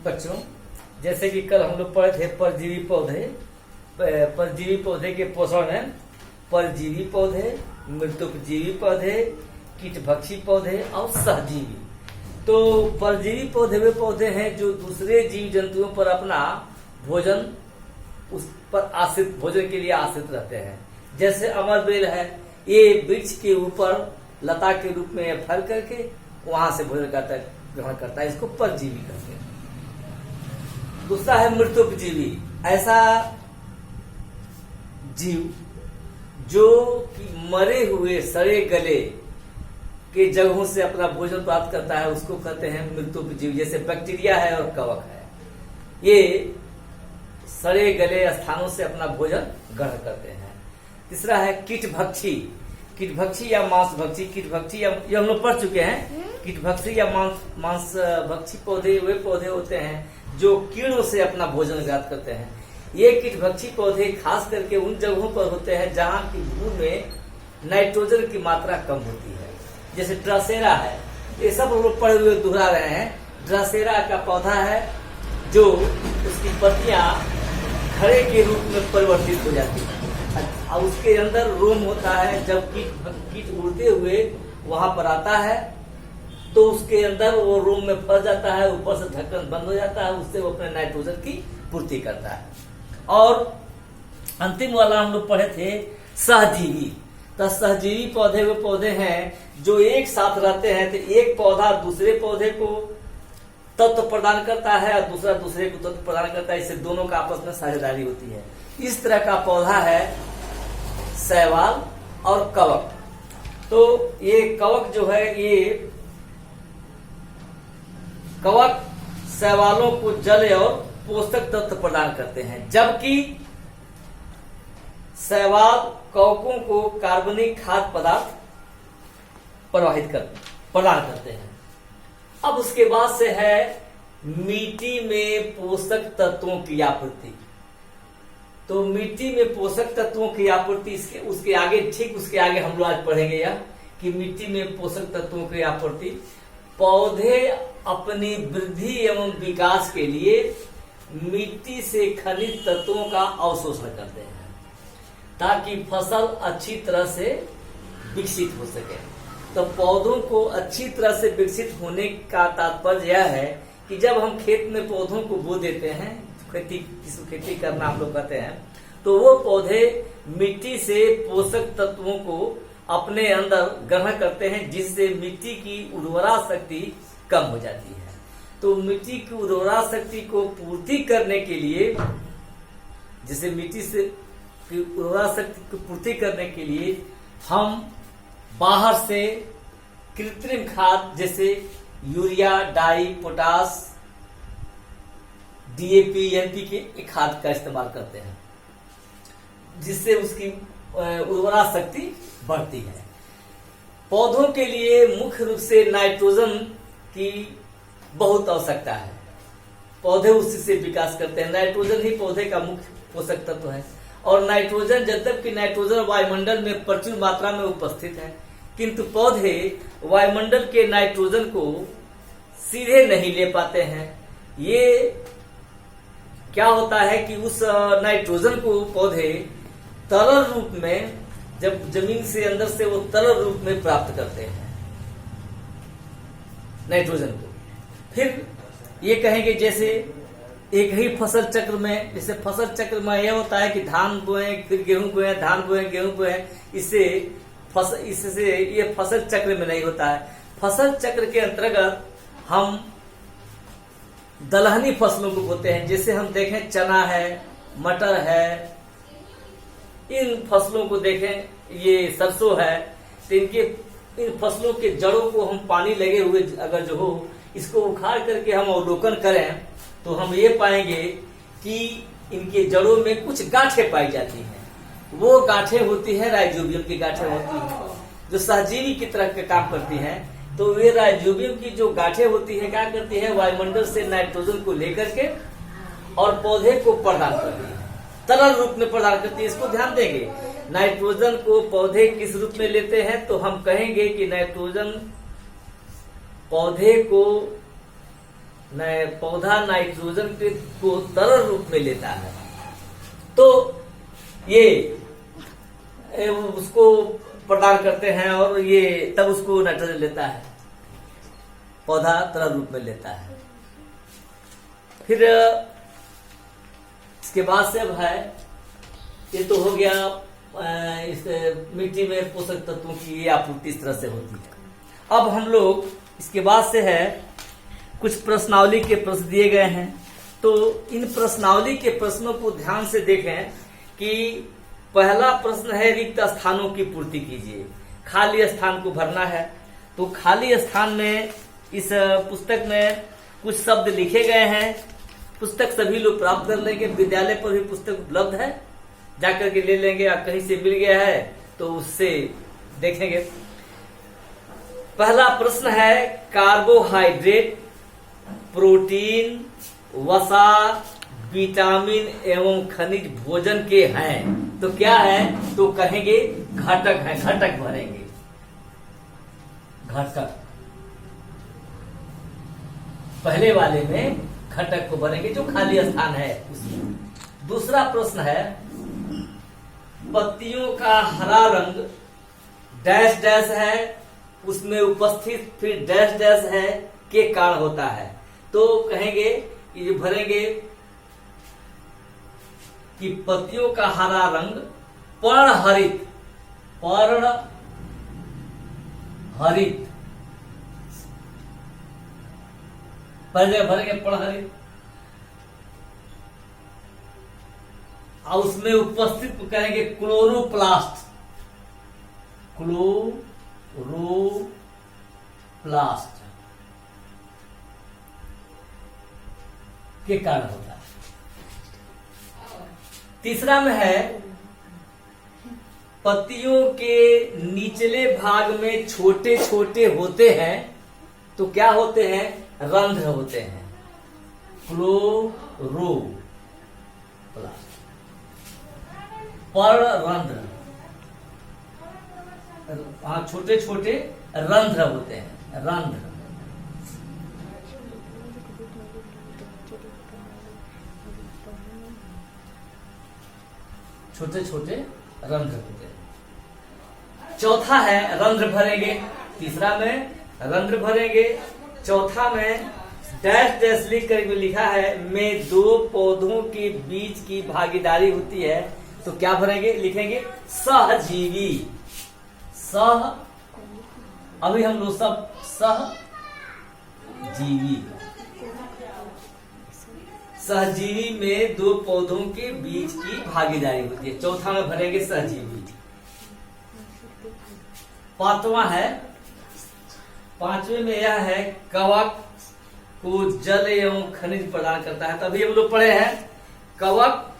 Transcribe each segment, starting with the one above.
बच्चों, जैसे कि कल हम लोग पढ़े थे परजीवी पौधे। परजीवी पौधे के पोषण है परजीवी पौधे, मृतोपजीवी पौधे, कीटभक्षी पौधे और सहजीवी। तो परजीवी पौधे वे पौधे हैं जो दूसरे जीव जंतुओं पर अपना भोजन उस पर आश्रित भोजन के लिए आश्रित रहते हैं। जैसे अमर बेल है, ये वृक्ष के ऊपर लता के रूप में फल करके वहां से भोजन ग्रहण करता है, इसको परजीवी कहते हैं। दूसरा है मृतोपजीवी, ऐसा जीव जो कि मरे हुए सड़े गले के जगहों से अपना भोजन प्राप्त करता है, उसको कहते हैं मृतोपजीवी। जैसे बैक्टीरिया है और कवक है, ये सड़े गले स्थानों से अपना भोजन ग्रहण करते हैं। तीसरा है कीटभक्षी, कीटभक्षी या मांसभक्षी। कीटभक्षी या ये हम लोग पढ़ चुके हैं। कीटभक्षी या मांसभक्षी पौधे वे पौधे होते हैं जो कीड़ों से अपना भोजन ग्रहण करते हैं। ये कीटभक्षी पौधे खास करके उन जगहों पर होते हैं जहाँ की भूमि में नाइट्रोजन की मात्रा कम होती है। जैसे ड्रासेरा है, ये सब लोग पढ़े हुए दोहरा रहे हैं। ड्रासेरा का पौधा है जो उसकी पत्तियां घड़े के रूप में परिवर्तित हो जाती है और उसके अंदर रोम होता है। जब कीट उड़ते हुए वहां पर आता है तो उसके अंदर वो रोम में फंस जाता है, ऊपर से ढक्कन बंद हो जाता है, उससे वो अपने नाइट्रोजन की पूर्ति करता है। और अंतिम वाला हम लोग पढ़े थे सहजीवी। तो सहजीवी पौधे वो पौधे हैं जो एक साथ रहते हैं। तो एक पौधा दूसरे पौधे को तत्व प्रदान करता है और दूसरा दूसरे को तत्व प्रदान करता है, इससे दोनों का आपस में साझेदारी होती है। इस तरह का पौधा है शैवाल और कवक। तो ये कवक जो है, ये कवक शैवालों को जल और पोषक तत्व प्रदान करते हैं, जबकि शैवाल कवकों को कार्बनिक खाद्य पदार्थ प्रदान करते हैं। अब उसके बाद से है मिट्टी में पोषक तत्वों की आपूर्ति। तो मिट्टी में पोषक तत्वों की आपूर्ति उसके आगे उसके आगे हम लोग आज पढ़ेंगे यह कि मिट्टी में पोषक तत्वों की आपूर्ति। पौधे अपनी वृद्धि एवं विकास के लिए मिट्टी से खनिज तत्वों का अवशोषण करते हैं ताकि फसल अच्छी तरह से विकसित हो सके। तो पौधों को अच्छी तरह से विकसित होने का तात्पर्य यह है कि जब हम खेत में पौधों को बो देते हैं, खेती करना हम लोग कहते हैं, तो वो पौधे मिट्टी से पोषक तत्वों को अपने अंदर ग्रहण करते हैं, जिससे मिट्टी की उर्वरा शक्ति कम हो जाती है। तो मिट्टी की उर्वरा शक्ति को पूर्ति करने के लिए, जिसे मिट्टी से उर्वरा शक्ति को पूर्ति करने के लिए हम बाहर से कृत्रिम खाद जैसे यूरिया, डाई, पोटास, डीएपी, एनपीके के खाद का इस्तेमाल करते हैं, जिससे उसकी उर्वरा शक्ति बढ़ती है। पौधों के लिए मुख्य रूप से नाइट्रोजन की बहुत आवश्यकता है। पौधे उसी से विकास करते हैं। नाइट्रोजन ही पौधे का मुख्य पोषक तत्व है। और नाइट्रोजन, जबकि नाइट्रोजन वायुमंडल में प्रचुर मात्रा में उपस्थित है, किंतु पौधे वायुमंडल के नाइट्रोजन को सीधे नहीं ले पाते हैं। ये क्या होता है कि उस नाइट्रोजन को पौधे तरल रूप में, जब जमीन से अंदर से वो तरल रूप में प्राप्त करते हैं नाइट्रोजन को। फिर ये कहेंगे जैसे एक ही फसल चक्र में, जैसे फसल चक्र में यह होता है कि धान बोए फिर गेहूं बोए, धान बोए गेहूं बोए, इससे ये फसल चक्र में नहीं होता है। फसल चक्र के अंतर्गत हम दलहनी फसलों को बोते हैं। जैसे हम देखें चना है, मटर है, इन फसलों को देखें, ये सरसों है, तो इन फसलों के जड़ों को हम पानी लगे हुए अगर जो हो, इसको उखाड़ करके हम अवलोकन करें तो हम ये पाएंगे कि इनके जड़ों में कुछ गांठें पाई जाती हैं। वो गांठें होती है राइजोबियम की गांठें होती हैं जो सहजीवी की तरह के काम करती हैं। तो वे राइजोबियम की जो गांठें होती है क्या करती है, वायुमंडल से नाइट्रोजन को लेकर के और पौधे को प्रदान करती है, तरल रूप में प्रदान करती है। इसको ध्यान देंगे, नाइट्रोजन को पौधे किस रूप में लेते हैं, तो हम कहेंगे कि नाइट्रोजन पौधे को पौधा नाइट्रोजन को तरल रूप में लेता है, तो ये उसको प्रदान करते हैं और ये तब उसको नाइट्रोजन लेता है, पौधा तरल रूप में लेता है। फिर इसके बाद से अब है, ये तो हो गया इस मिट्टी में पोषक तत्वों की ये आपूर्ति इस तरह से होती है। अब हम लोग इसके बाद से है कुछ प्रश्नावली के प्रश्न दिए गए हैं, तो इन प्रश्नावली के प्रश्नों को ध्यान से देखें कि पहला प्रश्न है रिक्त स्थानों की पूर्ति कीजिए, खाली स्थान को भरना है। तो खाली स्थान में इस पुस्तक में कुछ शब्द लिखे गए हैं, पुस्तक सभी लोग प्राप्त कर लेंगे, विद्यालय पर भी पुस्तक उपलब्ध है, जाकर के ले लेंगे, या कहीं से मिल गया है तो उससे देखेंगे। पहला प्रश्न है कार्बोहाइड्रेट, प्रोटीन, वसा, विटामिन एवं खनिज भोजन के हैं, तो क्या है? तो कहेंगे घटक है, घटक भरेंगे, घटक पहले वाले में घटक को भरेंगे जो खाली स्थान है उसमें। दूसरा प्रश्न है पत्तियों का हरा रंग डैश डैश है, उसमें उपस्थित फिर डैश डैश है के कारण होता है, तो कहेंगे ये भरेंगे कि पत्तियों का हरा रंग पर्णहरित, पर्णहरित, पहले भरेंगे पर्णहरित, और उसमें उपस्थित करेंगे क्लोरोप्लास्ट, क्लोरोप्लास्ट के कारण होता है। तीसरा में है पत्तियों के निचले भाग में छोटे छोटे होते हैं, तो क्या होते हैं? रंध्र होते हैं, क्लोरोप्लास्ट, पर्णरंध्र, हाँ छोटे छोटे रंध्र होते हैं, रंध्र, छोटे छोटे रंध्र होते हैं। चौथा है रंध्र भरेंगे, तीसरा में रंध्र भरेंगे, चौथा में डैश डैश लिख करके लिखा है में दो पौधों के बीच की भागीदारी होती है, तो क्या भरेंगे? लिखेंगे सहजीवी, सह, अभी हम लोग सब सहजीवी, सहजीवी में दो पौधों के बीच की भागीदारी होती है, चौथा में भरेंगे सहजीवी। पांचवें में यह है कवक को जल एवं खनिज प्रदान करता है, तभी हम लोग पढ़े हैं कवक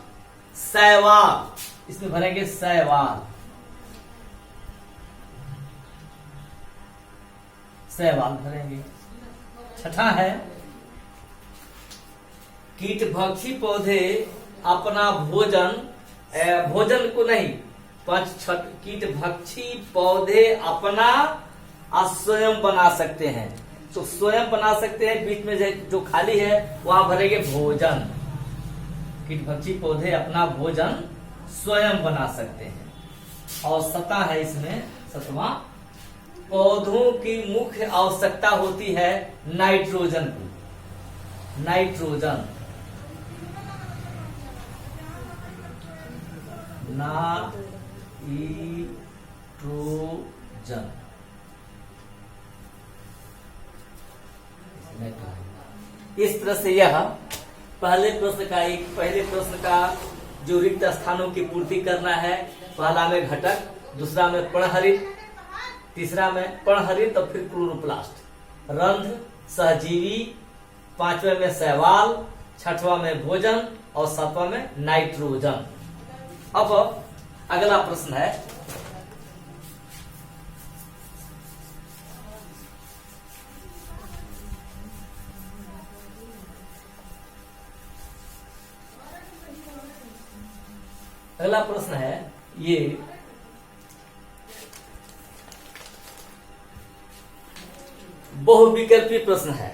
शैवाल, इसमें भरेंगे शैवाल, शैवाल भरेंगे। छठा है कीटभक्षी पौधे अपना भोजन, भोजन को नहीं, कीटभक्षी पौधे अपना स्वयं बना सकते हैं, तो स्वयं बना सकते हैं, बीच में जो खाली है वहां भरेंगे भोजन, कीटभक्षी पौधे अपना भोजन स्वयं बना सकते हैं। और सता है इसमें, सतवां पौधों की मुख्य आवश्यकता होती है नाइट्रोजन की, नाइट्रोजन, नाइट्रोजन, इस तरह से यह पहले प्रश्न का जो रिक्त स्थानों की पूर्ति करना है, पहला में घटक, दूसरा में पर्णहरित, तीसरा में पर्णहरित और फिर क्लोरोप्लास्ट, रंध्र, सहजीवी, पांचवें में शैवाल, छठवां में भोजन और सातवां में नाइट्रोजन। अब अगला प्रश्न है ये बहुविकल्पी प्रश्न है।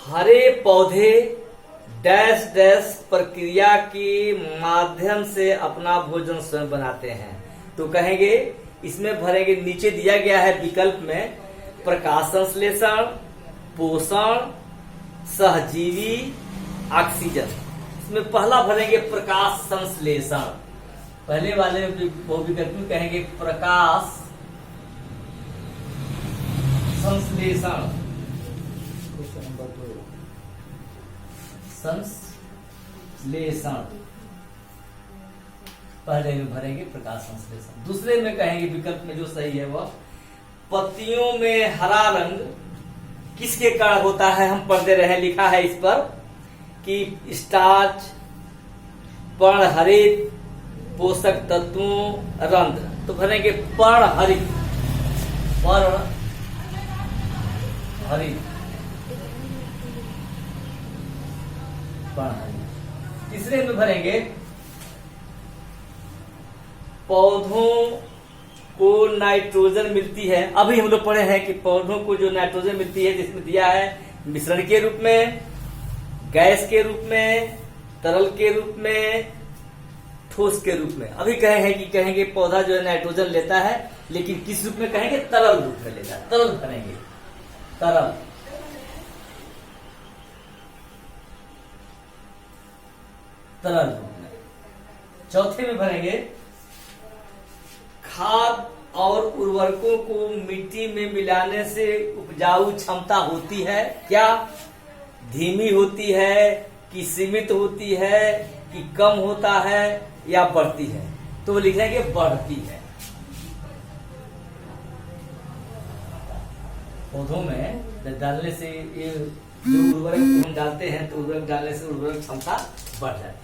हरे पौधे डैश डैश प्रक्रिया के माध्यम से अपना भोजन स्वयं बनाते हैं। तो कहेंगे, इसमें भरेंगे, नीचे दिया गया है विकल्प में प्रकाश संश्लेषण, पोषण, सहजीवी, ऑक्सीजन। इसमें पहला भरेंगे प्रकाश संश्लेषण। पहले वाले विकल्प में कहेंगे प्रकाश संश्लेषण, संश्लेषण पहले में भरेंगे प्रकाश संश्लेषण। दूसरे में कहेंगे विकल्प में जो सही है वह पत्तियों में हरा रंग किसके कारण होता है। हम पढ़ दे रहे हैं, लिखा है इस पर कि स्टार्च, पर्णहरित, पोषक तत्वों, रंध्र। तो भरेंगे पर्णहरित, पर्णहरित। तीसरे में भरेंगे पौधों को नाइट्रोजन मिलती है। अभी हम लोग पढ़े हैं कि पौधों को जो नाइट्रोजन मिलती है, जिसमें दिया है मिश्रण के रूप में, गैस के रूप में, तरल के रूप में, ठोस के रूप में। अभी कहे हैं कि कहेंगे पौधा जो है नाइट्रोजन लेता है, लेकिन किस रूप में कहेंगे, तरल रूप में लेता है। तरल करेंगे, तरल। तरल रूप में। चौथे में भरेंगे खाद और उर्वरकों को मिट्टी में मिलाने से उपजाऊ क्षमता होती है क्या? धीमी होती है कि सीमित होती है कि कम होता है या बढ़ती है? तो वो लिख रहे हैं कि बढ़ती है। पौधों में डालने से ये जो उर्वरक हम डालते हैं, तो उर्वरक डालने से उर्वरक क्षमता बढ़ जाती है।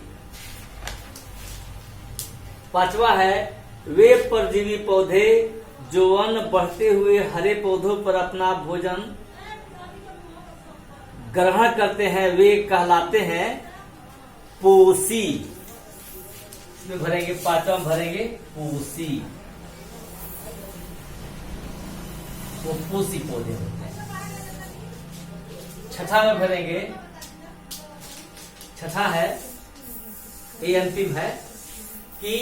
पांचवा है वे परजीवी पौधे जो अन्न बढ़ते हुए हरे पौधों पर अपना भोजन ग्रहण करते हैं, वे कहलाते हैं पोषी। इसमें भरेंगे, पांचवा भरेंगे पोषी। वो पोषी पौधे होते हैं। छठा में भरेंगे, छठा है, ये अंतिम है कि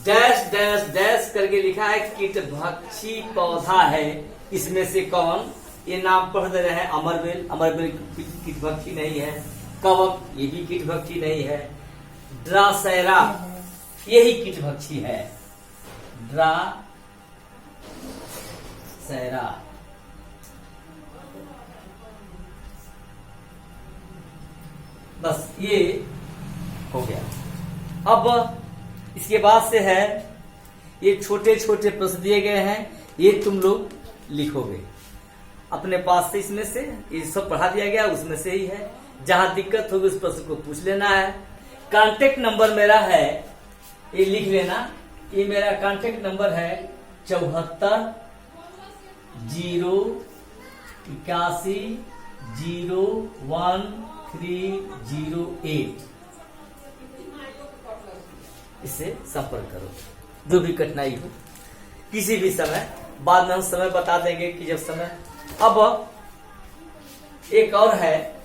डैश डैश डैश करके लिखा है कीटभक्षी पौधा है। इसमें से कौन? ये नाम पढ़ दे रहे हैं, अमरबेल। अमरबेल कीटभक्षी नहीं है। कवक, ये भी कीटभक्षी नहीं है। ड्रासैरा, यही कीटभक्षी है। ड्रासैरा। बस ये हो गया। अब इसके बाद से है, ये छोटे छोटे प्रश्न दिए गए हैं, ये तुम लोग लिखोगे अपने पास से। इसमें से ये सब पढ़ा दिया गया, उसमें से ही है। जहां दिक्कत होगी उस प्रश्न को पूछ लेना है। कांटेक्ट नंबर मेरा है, ये लिख लेना। ये मेरा कांटेक्ट नंबर है 74 081 01308। इससे संपर्क करो, जो भी कठिनाई हो किसी भी समय। बाद में हम समय बता देंगे कि जब समय। अब एक और है,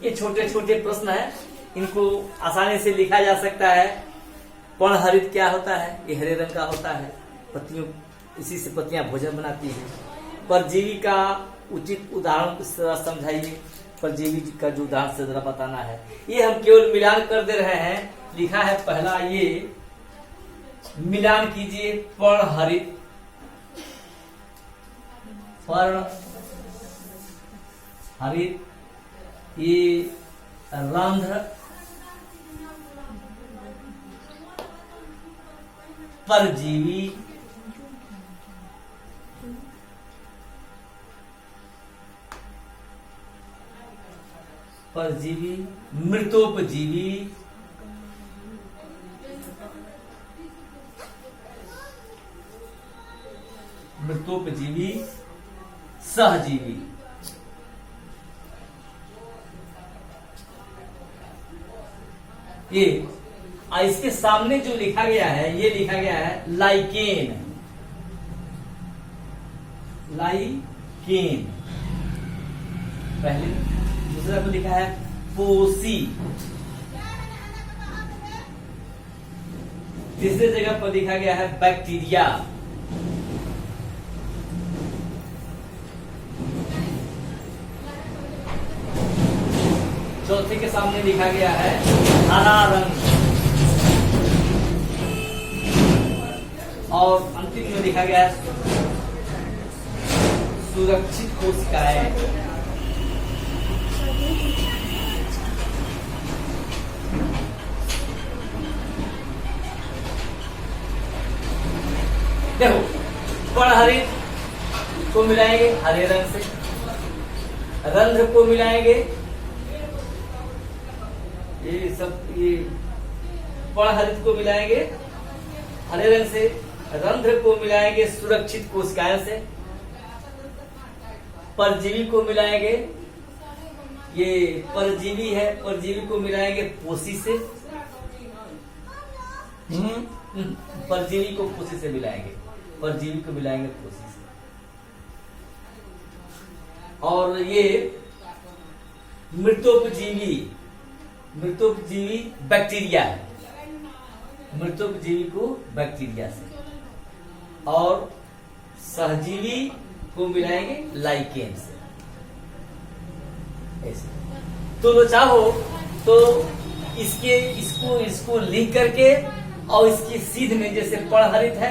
ये छोटे छोटे प्रश्न है, इनको आसानी से लिखा जा सकता है। पर्णहरित क्या होता है? ये हरे रंग का होता है। पत्तियों, इसी से पत्तियां भोजन बनाती हैं। परजीवी का उचित उदाहरण कुछ समझाइए। परजीवी का जो उदाहरण से जरा बताना है। ये हम केवल मिलान कर दे रहे हैं। लिखा है पहला, ये मिलान कीजिए। पर्णहरित, पर्णहरित, ये रंध्र, परजीवी, परजीवी, मृतोपजीवी, मृतोपजीवी, सहजीवी। ये इसके सामने जो लिखा गया है, ये लिखा गया है लाइकेन। लाइकेन। पहले दूसरा को लिखा है पोसी। तीसरे जगह पर लिखा गया है बैक्टीरिया। चौथे के सामने लिखा गया है हरा रंग। और अंतिम में लिखा गया है सुरक्षित कोशिकाएं। देखो, पड़हरित को मिलाएंगे हरे रंग से, रंध्र को मिलाएंगे, ये सब ये पड़हरित को मिलाएंगे हरे रंग से, रंध्र को मिलाएंगे सुरक्षित कोशिकाएं से, परजीवी को मिलाएंगे, ये परजीवी है, परजीवी को मिलाएंगे पोसी से, परजीवी को पोसी से मिलाएंगे, परजीवी को मिलाएंगे पोसी से। और ये मृतोपजीवी, मृतोपजीवी बैक्टीरिया है, मृतोपजीवी को बैक्टीरिया से, और सहजीवी को मिलाएंगे लाइकेन से। ऐसे तो चाहो तो इसको लिख करके और इसकी सीध में जैसे पड़हरित है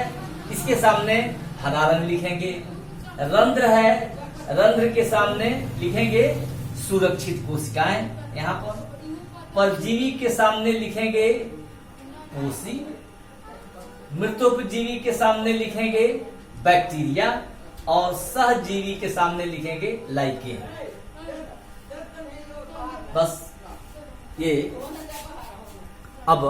इसके सामने हरा रंग लिखेंगे, रंध्र है, रंध्र के सामने लिखेंगे सुरक्षित कोशिकाएं, यहाँ पर परजीवी के सामने लिखेंगे पोसी, मृतोपजीवी के सामने लिखेंगे बैक्टीरिया, और सहजीवी के सामने लिखेंगे लाइकेन। बस ये अब